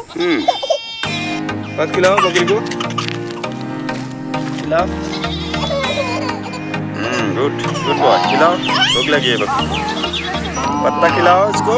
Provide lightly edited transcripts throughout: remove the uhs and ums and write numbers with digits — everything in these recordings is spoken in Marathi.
बस खिलाओ बकरी को, खिलाओ। गुड गुड बॉय, खिलाओ, भूख लगी है बकरी, पत्ता खिलाओ इसको।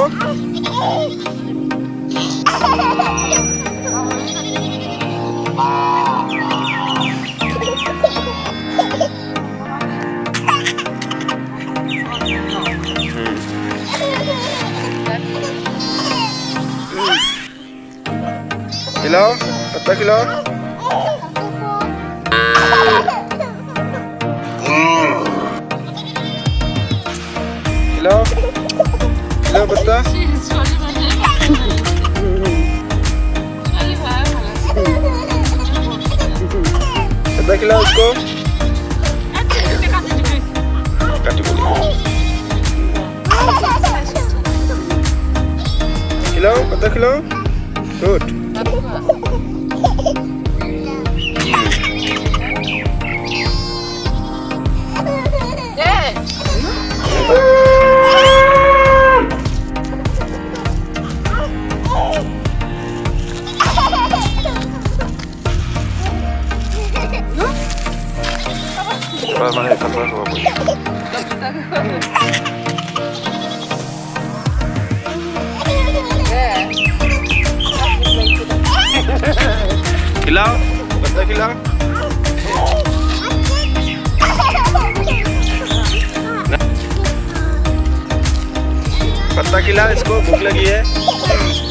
खिलाओ, पत्ता खिलाओ। खिलाओ, खिलाओ पत्ता। पत्ता खिलाओ उसको। काटी बोली। खिलाओ, पत्ता खिलाओ। Good. Mana ikan apa bu? खिलाओ, पत्ता खिलाओ। पत्ता खिलाओ इसको, भूख लगी है।